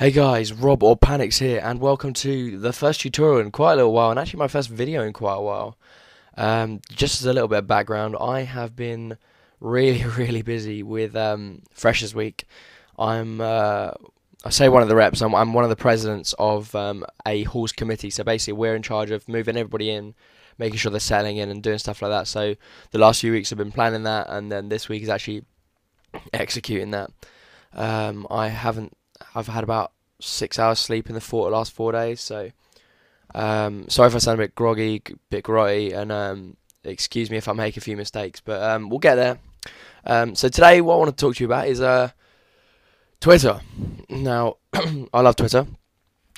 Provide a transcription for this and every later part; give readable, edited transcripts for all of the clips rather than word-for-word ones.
Hey guys, Rob or Panics here, and welcome to the first tutorial in quite a little while, and actually my first video in quite a while. Just as a little bit of background, I have been really, really busy with Freshers Week. I say one of the reps. I'm one of the presidents of a halls committee. So basically, we're in charge of moving everybody in, making sure they're settling in, and doing stuff like that. So the last few weeks I've been planning that, and then this week is actually executing that. I haven't. I've had about 6 hours sleep in the last 4 days, so sorry if I sound a bit groggy, bit grotty, and excuse me if I make a few mistakes, but we'll get there. So today, what I want to talk to you about is Twitter. Now, I love Twitter.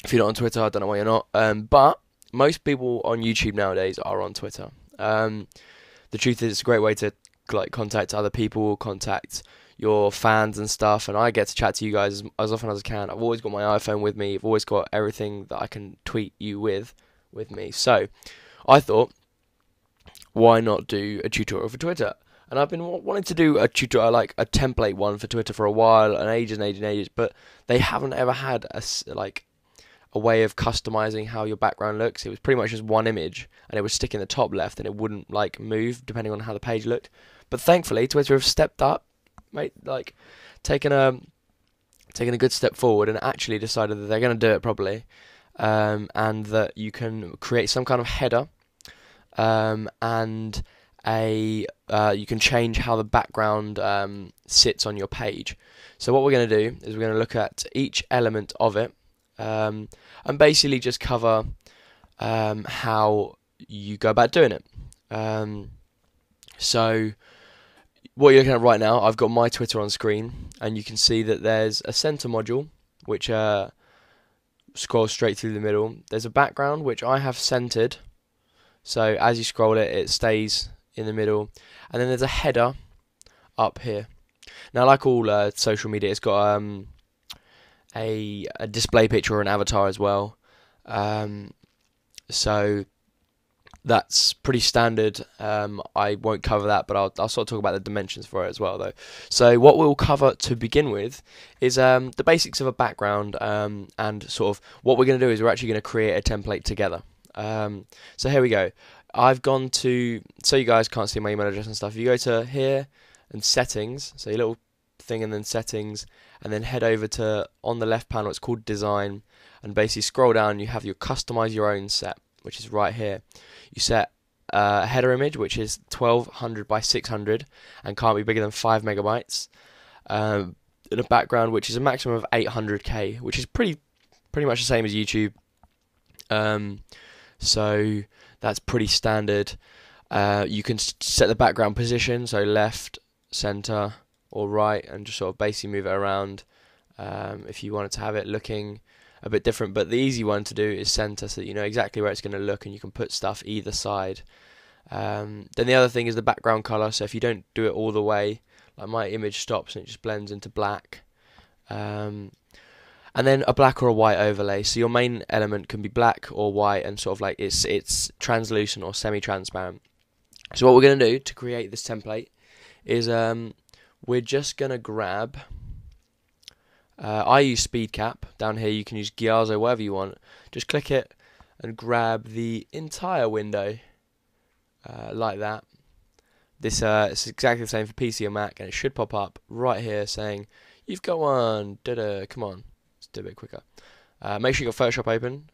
If you're not on Twitter, I don't know why you're not. But most people on YouTube nowadays are on Twitter. The truth is, it's a great way to contact other people, contact your fans and stuff, and I get to chat to you guys as often as I can. I've always got my iPhone with me. I've always got everything that I can tweet you with me. So I thought, why not do a tutorial for Twitter? And I've been wanting to do a tutorial, like a template one for Twitter for a while, and ages, but they haven't ever had a way of customizing how your background looks. It was pretty much just one image, and it would stick in the top left, and it wouldn't move depending on how the page looked. But thankfully, Twitter have stepped up, taken a good step forward, and actually decided that they're going to do it properly, and that you can create some kind of header, and you can change how the background sits on your page. So what we're going to do is we're going to look at each element of it, and basically just cover how you go about doing it. So what you're looking at right now, I've got my Twitter on screen, and you can see that there's a center module which scrolls straight through the middle. There's a background which I have centered, so as you scroll it, it stays in the middle, and then there's a header up here. Now, like all social media, it's got a display picture or an avatar as well. So that's pretty standard. I won't cover that, but I'll sort of talk about the dimensions for it as well, though. So what we'll cover to begin with is the basics of a background, and sort of what we're going to do is we're actually going to create a template together. So here we go. I've gone to, so you guys can't see my email address and stuff, you go to here and settings, so your little thing, and then settings, and then head over to, on the left panel, it's called design, and basically scroll down, you have your customize your own set, which is right here. You set a header image which is 1200 by 600 and can't be bigger than 5 megabytes, and a background which is a maximum of 800k, which is pretty much the same as YouTube. So that's pretty standard. You can set the background position, so left, center, or right, and just sort of basically move it around if you wanted to have it looking a bit different. But the easy one to do is center, so that you know exactly where it's going to look, and you can put stuff either side. Then the other thing is the background color. So if you don't do it all the way, like my image stops and it just blends into black. And then a black or a white overlay. So your main element can be black or white, and sort of like it's translucent or semi-transparent. So what we're going to do to create this template is we're just going to grab, I use speed cap down here. You can use Giazo, whatever you want. Just click it and grab the entire window like that. This it's exactly the same for PC or Mac, and it should pop up right here saying you've got one. Come on. Do a bit quicker. Make sure you got Photoshop open,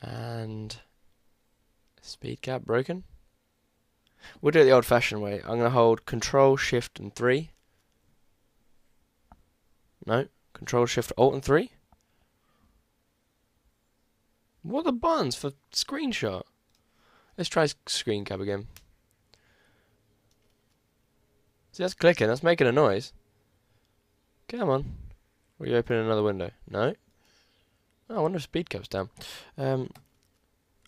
and speed cap broken. We'll do it the old-fashioned way. I'm going to hold Control, Shift, and 3. No, Control, Shift, Alt, and 3. What are the buttons for screenshot? Let's try screen cap again. See, that's clicking. That's making a noise. Come on. Or you open another window? No? Oh, I wonder if speed cap's down.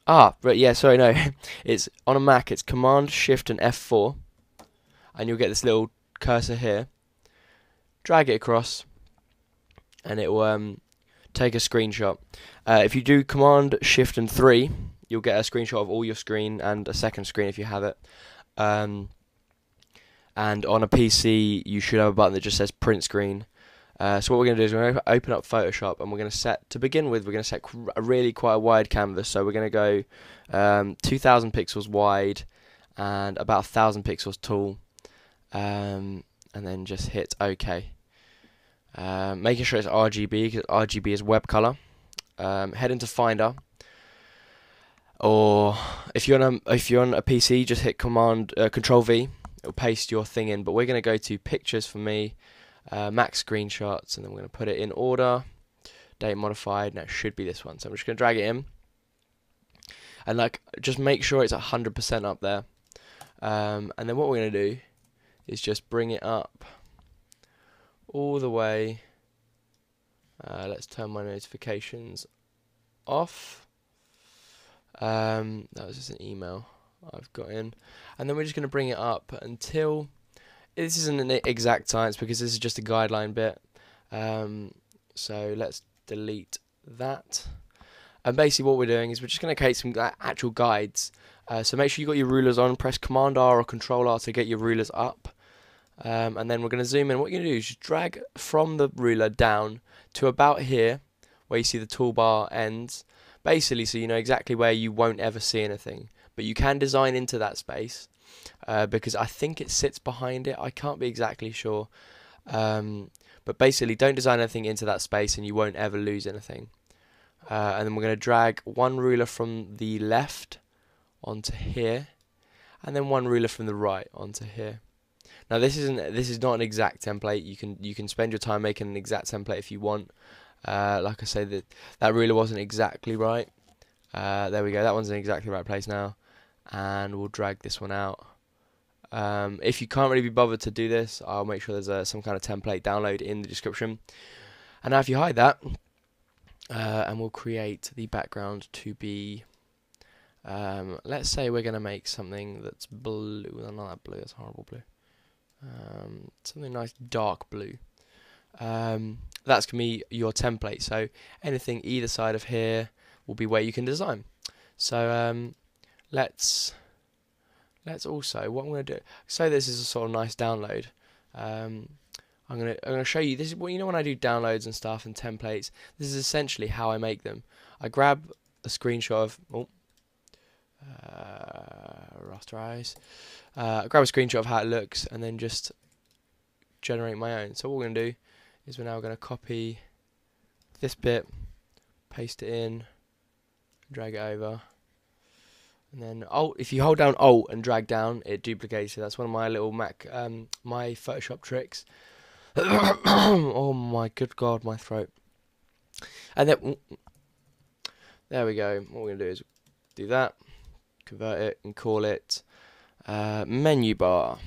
Right, yeah, sorry, no. It's on a Mac, it's Command, Shift, and F4. And you'll get this little cursor here. Drag it across, and it will take a screenshot. If you do Command, Shift, and 3, you'll get a screenshot of all your screen and a second screen if you have it. And on a PC, you should have a button that just says print screen. So what we're going to do is we're going to open up Photoshop, and we're going to set, to begin with, we're going to set a really quite a wide canvas. So we're going to go 2,000 pixels wide and about 1,000 pixels tall, and then just hit OK. Making sure it's RGB, because RGB is web color. Head into Finder, or if you're on a PC, just hit Control V. It'll paste your thing in. But we're going to go to Pictures for me, Max Screenshots, and then we're going to put it in order, date modified. Now it should be this one. So I'm just going to drag it in, and just make sure it's 100% up there. And then what we're going to do is just bring it up all the way. Let's turn my notifications off. That was just an email I've got in, and then we're just going to bring it up until, this isn't an exact science because this is just a guideline bit, so let's delete that. And basically what we're doing is we're just going to create some actual guides. So make sure you got your rulers on, press Command R or Control R to get your rulers up, and then we're going to zoom in. What you're going to do is just drag from the ruler down to about here where you see the toolbar ends, basically so you know exactly where you won't ever see anything. But you can design into that space, because I think it sits behind it. I can't be exactly sure, but basically don't design anything into that space and you won't ever lose anything. And then we're going to drag one ruler from the left onto here, and then one ruler from the right onto here. Now this is not an exact template. You can spend your time making an exact template if you want. Like I say, that ruler wasn't exactly right. There we go. That one's in exactly the right place now, and we'll drag this one out. If you can't really be bothered to do this, I'll make sure there's some kind of template download in the description. And now if you hide that, and we'll create the background to be, let's say we're going to make something that's blue. Not that blue, that's horrible blue. Something nice dark blue. That's going to be your template. So anything either side of here will be where you can design. So let's also, what I'm going to do, so this is a sort of nice download. I'm gonna show you, this is what, you know, when I do downloads and stuff and templates, this is essentially how I make them. I grab a screenshot of rasterize, grab a screenshot of how it looks, and then just generate my own. So what we're gonna do is we're now gonna copy this bit, paste it in, drag it over, and then if you hold down Alt and drag down, it duplicates it. That's one of my little my Photoshop tricks. Oh my good God, my throat. And then there we go. What we're gonna do is do that, convert it, and call it menu bar,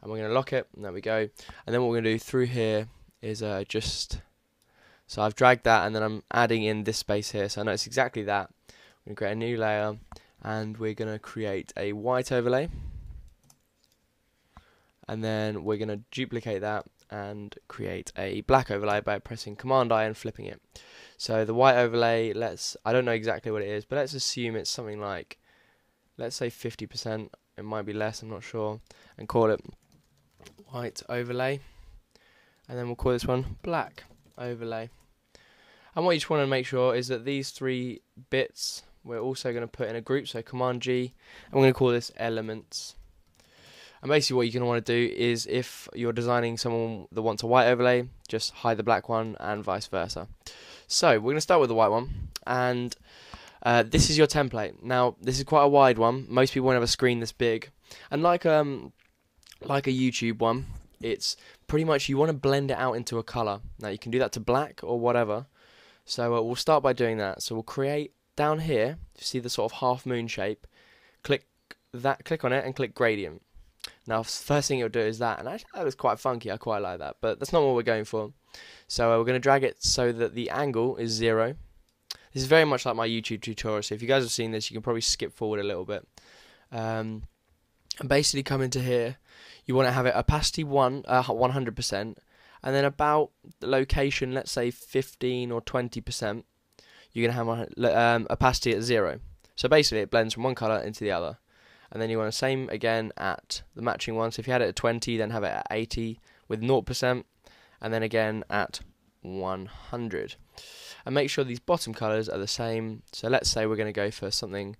and we're gonna lock it. And there we go. And then what we're gonna do through here is so I've dragged that, and then I'm adding in this space here, so I know it's exactly that. We're gonna create a new layer, and we're gonna create a white overlay. And then we're going to duplicate that and create a black overlay by pressing Command I and flipping it. So the white overlay, I don't know exactly what it is, but let's assume it's something like, let's say 50%, it might be less, I'm not sure, and call it white overlay. And then we'll call this one black overlay. And what you just want to make sure is that these three bits we're also going to put in a group, so Command G, and we're going to call this elements. And basically what you're going to want to do is, if you're designing someone that wants a white overlay, just hide the black one and vice versa. So we're going to start with the white one, and this is your template. Now this is quite a wide one. Most people won't have a screen this big, and like a YouTube one, it's pretty much you want to blend it out into a color. Now you can do that to black or whatever. So we'll start by doing that. So we'll create down here, you see the sort of half moon shape, click on it and click gradient. Now first thing you'll do is that, and actually that was quite funky, I quite like that, but that's not what we're going for. So we're going to drag it so that the angle is 0. This is very much like my YouTube tutorial, so if you guys have seen this, you can probably skip forward a little bit. And basically come into here, you want to have it opacity 100%, and then about the location, let's say 15 or 20%, you're going to have opacity at 0. So basically it blends from one colour into the other. And then you want the same again at the matching one. So if you had it at 20, then have it at 80 with 0%. and then again at 100. And make sure these bottom colours are the same. So let's say we're going to go for something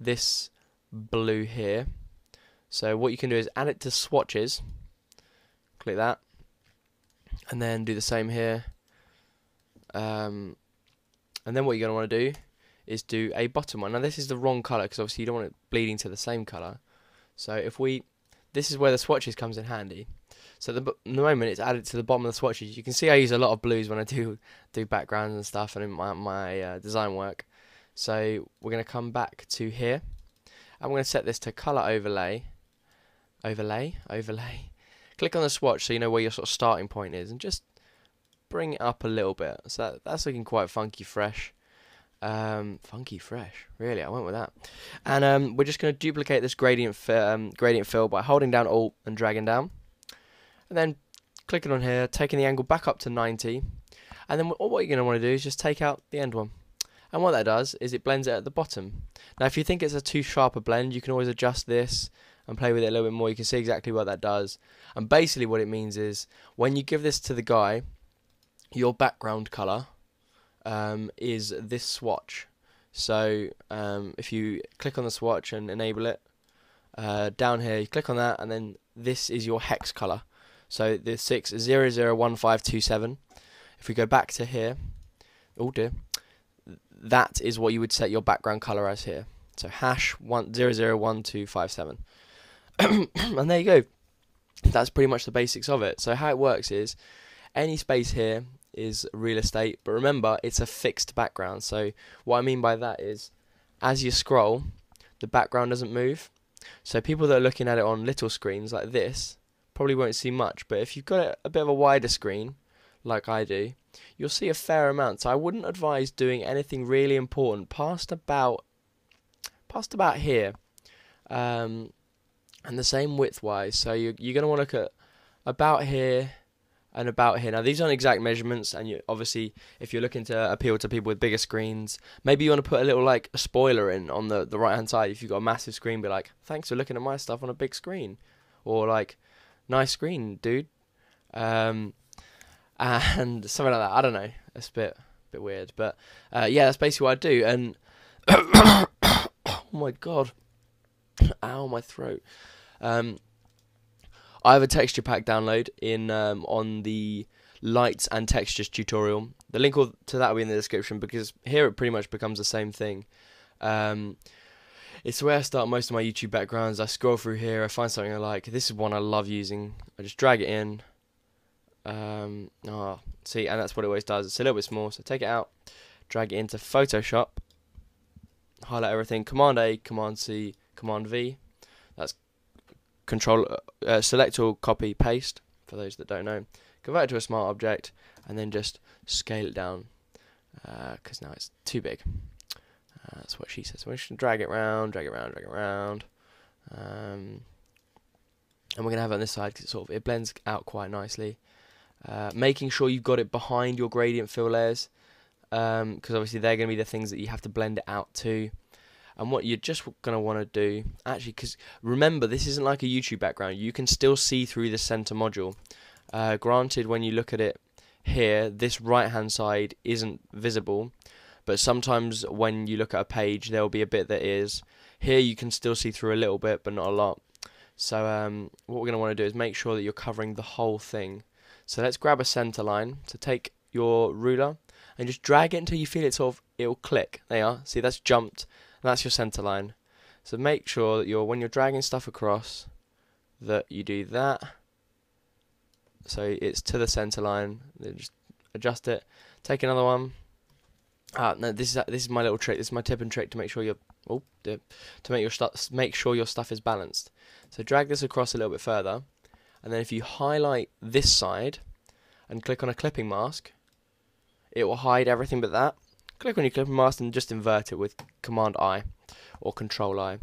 this blue here. So what you can do is add it to swatches, click that, and then do the same here. And then what you're going to want to do is do a bottom one. Now this is the wrong colour because obviously you don't want it bleeding to the same colour. So if this is where the swatches comes in handy. So at the moment it's added to the bottom of the swatches. You can see I use a lot of blues when I do backgrounds and stuff and in my design work. So we're going to come back to here. I'm going to set this to colour overlay. Overlay. Click on the swatch so you know where your sort of starting point is, and just bring it up a little bit. So that's looking quite funky fresh. Funky fresh, really, I went with that. And we're just going to duplicate this gradient fill by holding down Alt and dragging down, and then clicking on here, taking the angle back up to 90, and then what you're going to want to do is just take out the end one. And what that does is it blends it at the bottom. Now if you think it's a too sharp a blend, you can always adjust this and play with it a little bit more. You can see exactly what that does. And basically what it means is when you give this to the guy, your background colour is this swatch. So if you click on the swatch and enable it, down here you click on that, and then this is your hex colour. So the 6001527. If we go back to here, oh dear, that is what you would set your background colour as here. So hash 001257. And there you go. That's pretty much the basics of it. So how it works is any space here is real estate, but remember it's a fixed background. So what I mean by that is as you scroll, the background doesn't move. So people that are looking at it on little screens like this probably won't see much, but if you've got a bit of a wider screen like I do, you'll see a fair amount. So I wouldn't advise doing anything really important past about here, and the same width wise. So you're going to want to look at about here and about here. Now these aren't exact measurements, and you obviously if you're looking to appeal to people with bigger screens, maybe you want to put a little like a spoiler in on the right hand side. If you've got a massive screen, be like, thanks for looking at my stuff on a big screen, or like, nice screen, dude. And something like that. I don't know. It's a bit weird, but yeah, that's basically what I do. And oh my god, ow, my throat. I have a texture pack download in on the lights and textures tutorial. The link to that will be in the description, because here it pretty much becomes the same thing. It's the way I start most of my YouTube backgrounds. I scroll through here, I find something I like. This is one I love using. I just drag it in. See, and that's what it always does. It's a little bit small, so take it out, drag it into Photoshop, highlight everything, Command A, Command C, Command V. That's select all, copy, paste, for those that don't know. Convert it to a smart object, and then just scale it down, because now it's too big. That's what she says. So we're just going to drag it around, and we're going to have it on this side, because it blends out quite nicely. Making sure you've got it behind your gradient fill layers, because obviously they're going to be the things that you have to blend it out to. And what you're just going to want to do, actually, because remember, this isn't like a YouTube background. You can still see through the center module. Granted, when you look at it here, this right hand side isn't visible, but sometimes when you look at a page, there will be a bit that is. Here you can still see through a little bit, but not a lot. So what we're going to want to do is make sure that you're covering the whole thing. So let's grab a center line. So take your ruler and just drag it until you feel it'll click. There you are. See, that's jumped. And that's your center line. So make sure that when you're dragging stuff across, that you do that. So it's to the center line. Then just adjust it. Take another one. No, this is my little trick. This is my tip and trick to make sure make sure your stuff is balanced. So drag this across a little bit further. And then if you highlight this side and click on a clipping mask, it will hide everything but that. Click on your clipping mask and just invert it with Command I or Control I.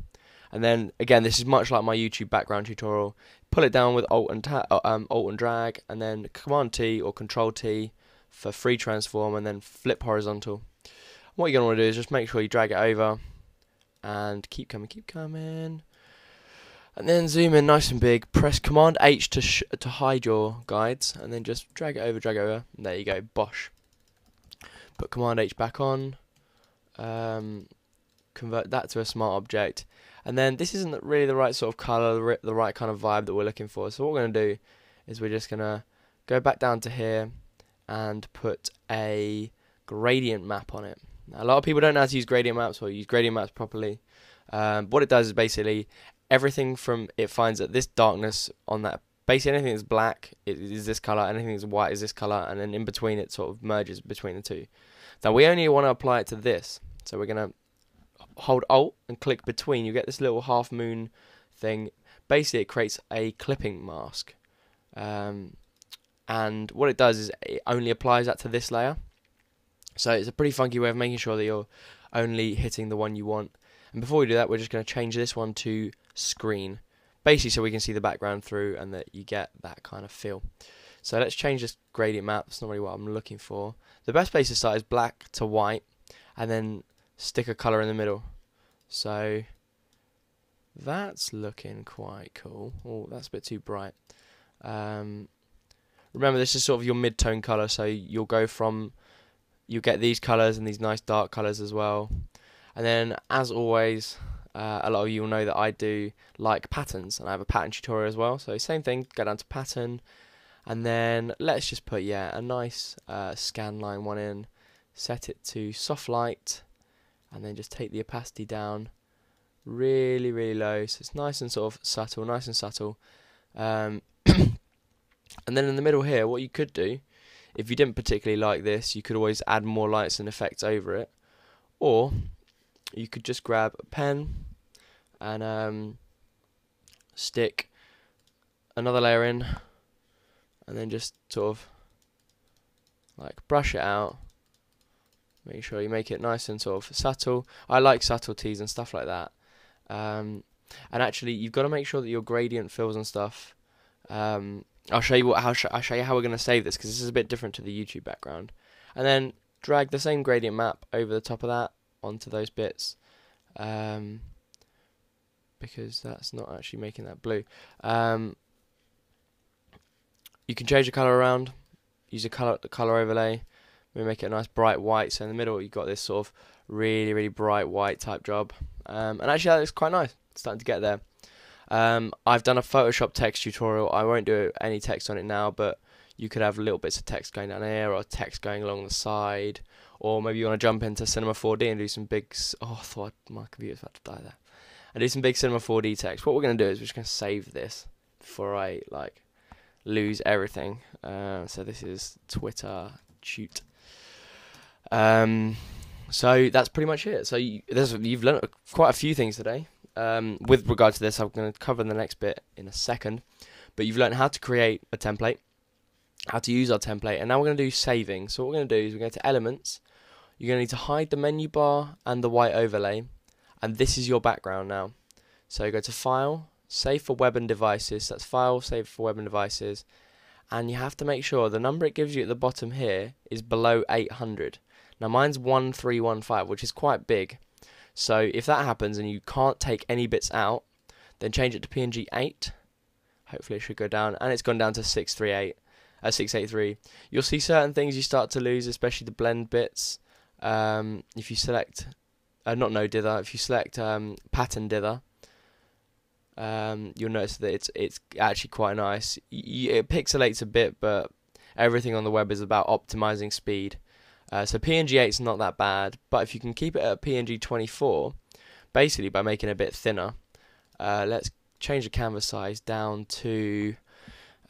And then again, this is much like my YouTube background tutorial. Pull it down with Alt and drag, and then Command T or Control T for free transform, and then flip horizontal. What you're going to want to do is just make sure you drag it over and keep coming. And then zoom in nice and big. Press Command H to hide your guides, and then just drag it over, and there you go, bosh. Put Command H back on. Convert that to a smart object, and then this isn't really the right sort of color, the right kind of vibe that we're looking for. So what we're going to do is we're just going to go back down to here and put a gradient map on it. Now, a lot of people don't know how to use gradient maps or use gradient maps properly. What it does is basically everything from it finds that this darkness on that, basically anything that's black is this color, anything that's white is this color, and then in between it sort of merges between the two. Now we only want to apply it to this, so we're going to hold Alt and click between. You get this little half moon thing. Basically it creates a clipping mask, and what it does is it only applies that to this layer. So it's a pretty funky way of making sure that you're only hitting the one you want. And before we do that, we're just going to change this one to screen, basically so we can see the background through and that you get that kind of feel. So let's change this gradient map. That's not really what I'm looking for. The best place to start is black to white, and then stick a colour in the middle. So that's looking quite cool. Oh, that's a bit too bright. Remember, this is sort of your mid-tone colour, so you'll get these colours and these nice dark colours as well. And then, as always, a lot of you will know that I do like patterns, and I have a pattern tutorial as well. So same thing, go down to pattern, and then let's just put a nice scan line one in, set it to soft light, and then just take the opacity down really, really low, so it's nice and sort of subtle, nice and subtle. And then in the middle here, what you could do, if you didn't particularly like this, you could always add more lights and effects over it, or you could just grab a pen and stick another layer in, and then just sort of like brush it out. Make sure you make it nice and sort of subtle. I like subtleties and stuff like that. And actually, you've got to make sure that your gradient fills and stuff. I'll show you I'll show you how we're going to save this, because this is a bit different to the YouTube background. And then drag the same gradient map over the top of that onto those bits, because that's not actually making that blue. You can change the color around, use a color overlay. We make it a nice bright white, so in the middle you've got this sort of really, really bright white type job. And actually that looks quite nice. It's starting to get there. I've done a Photoshop text tutorial. I won't do any text on it now, but you could have little bits of text going down here, or text going along the side, or maybe you want to jump into Cinema 4D and do some big... Oh, I thought my computer's about to die there. And do some big Cinema 4D text. What we're going to do is we're just going to save this before I lose everything. So this is Twitter shoot. So that's pretty much it. So you've learned quite a few things today. With regard to this, I'm going to cover the next bit in a second. But you've learned how to create a template, how to use our template, and now we're going to do saving. So what we're going to do is we're going to Elements. You're going to need to hide the menu bar and the white overlay, and this is your background now. So go to File, Save for Web and Devices. That's File, Save for Web and Devices, and you have to make sure the number it gives you at the bottom here is below 800. Now mine's 1315, which is quite big. So if that happens and you can't take any bits out, then change it to PNG 8. Hopefully it should go down, and it's gone down to 683. You'll see certain things you start to lose, especially the blend bits. If you select not no dither, if you select pattern dither, you'll notice that it's actually quite nice. It pixelates a bit, but everything on the web is about optimizing speed. So PNG 8 is not that bad, but if you can keep it at PNG 24, basically by making it a bit thinner, let's change the canvas size down to,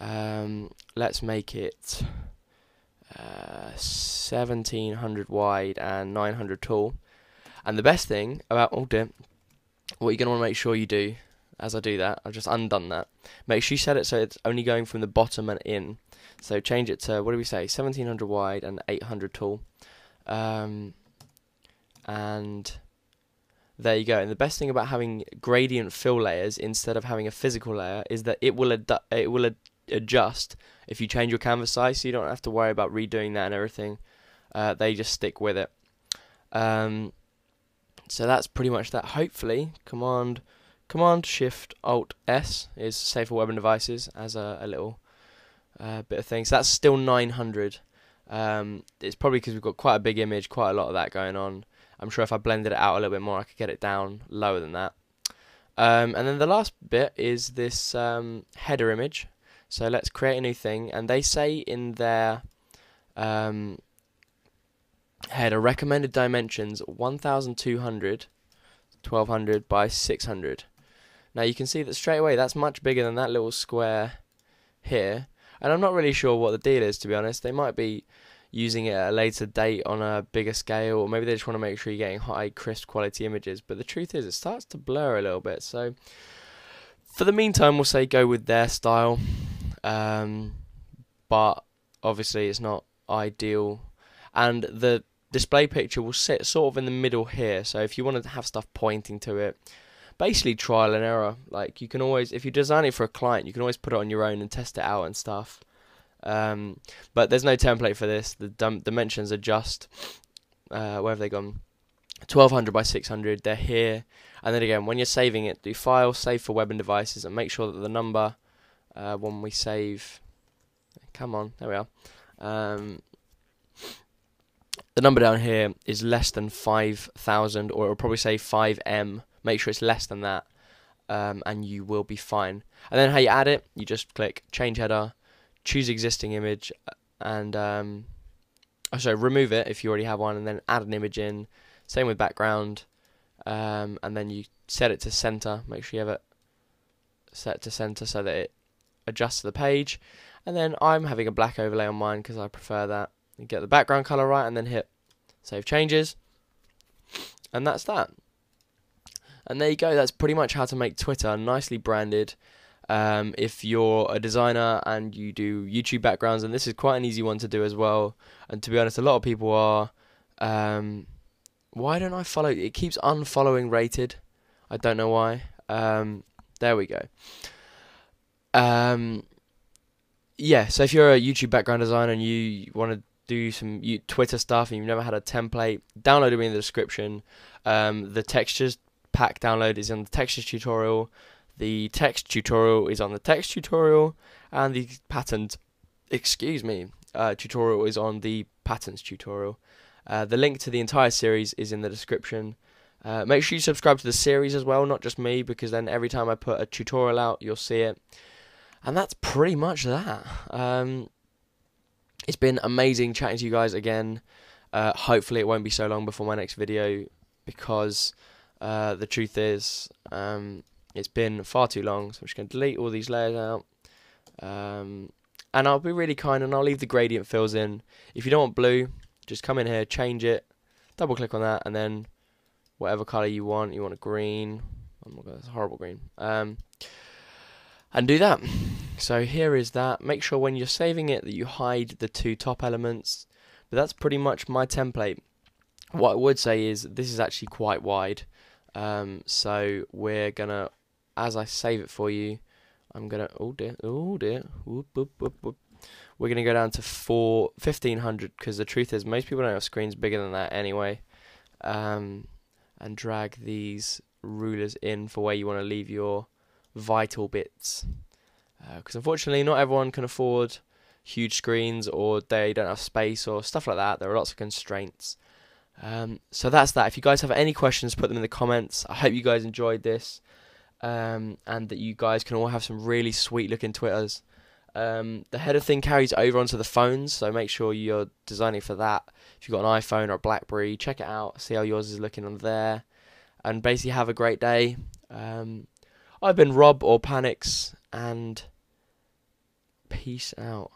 let's make it 1700 wide and 900 tall. And the best thing about, what you're going to want to make sure you do, as I do that, I've just undone that, make sure you set it so it's only going from the bottom and in. So change it to, what do we say, 1700 wide and 800 tall. And there you go. And the best thing about having gradient fill layers instead of having a physical layer is that it will adjust if you change your canvas size, so you don't have to worry about redoing that and everything. They just stick with it. So that's pretty much that. Hopefully, Command Command Shift Alt S is save for web and devices as a little bit of things. So that's still 900. It's probably because we've got quite a big image, quite a lot of that going on. I'm sure if I blended it out a little bit more, I could get it down lower than that. And then the last bit is this header image. So let's create a new thing, and they say in their header recommended dimensions 1200 by 600. Now you can see that straight away that's much bigger than that little square here, and I'm not really sure what the deal is, to be honest. They might be using it at a later date on a bigger scale, or maybe they just want to make sure you're getting high crisp quality images, but the truth is it starts to blur a little bit. So for the meantime, we'll say go with their style, but obviously it's not ideal, and the display picture will sit sort of in the middle here. So if you want to have stuff pointing to it, basically trial and error. Like, you can always, if you design it for a client, you can always put it on your own and test it out and stuff. But there's no template for this. The dimensions are just where have they gone? 1200 by 600. They're here. And then again, when you're saving it, do file, save for web and devices, and make sure that the number when we save, come on, there we are. The number down here is less than 5,000, or it'll probably say 5M. Make sure it's less than that, and you will be fine. And then how you add it, you just click change header, choose existing image, and remove it if you already have one, and then add an image in. Same with background, and then you set it to center. Make sure you have it set to center so that it adjusts to the page. And then I'm having a black overlay on mine because I prefer that. You get the background color right, and then hit save changes, and that's that. And there you go. That's pretty much how to make Twitter nicely branded. If you're a designer and you do YouTube backgrounds, and this is quite an easy one to do as well. And to be honest, a lot of people are. Why don't I follow? It keeps unfollowing rated. I don't know why. There we go. Yeah. So if you're a YouTube background designer and you want to do some Twitter stuff and you've never had a template, download it in the description. The textures pack download is on the textures tutorial. The text tutorial is on the text tutorial, and the patterns, tutorial is on the patterns tutorial. The link to the entire series is in the description. Make sure you subscribe to the series as well, not just me, because then every time I put a tutorial out, you'll see it. And that's pretty much that. It's been amazing chatting to you guys again. Hopefully it won't be so long before my next video, because the truth is it's been far too long. So I'm just going to delete all these layers out. And I'll be really kind, and I'll leave the gradient fills in. If you don't want blue, just come in here, change it, double click on that, and then whatever color you want a green. Oh my god, that's a horrible green. And do that. So here is that. Make sure when you're saving it that you hide the two top elements. But that's pretty much my template. What I would say is this is actually quite wide. So we're gonna, as I save it for you, I'm gonna, oh dear, whoop, whoop, whoop, whoop. We're gonna go down to 1500, because the truth is most people don't have screens bigger than that anyway. And drag these rulers in for where you want to leave your vital bits, because unfortunately not everyone can afford huge screens, or they don't have space or stuff like that. There are lots of constraints. So that's that. If you guys have any questions, put them in the comments. I hope you guys enjoyed this, and that you guys can all have some really sweet looking Twitters. The header thing carries over onto the phones, so make sure you're designing for that. If you've got an iPhone or a BlackBerry, check it out, see how yours is looking on there, and basically have a great day. I've been Rob or Panics, and peace out.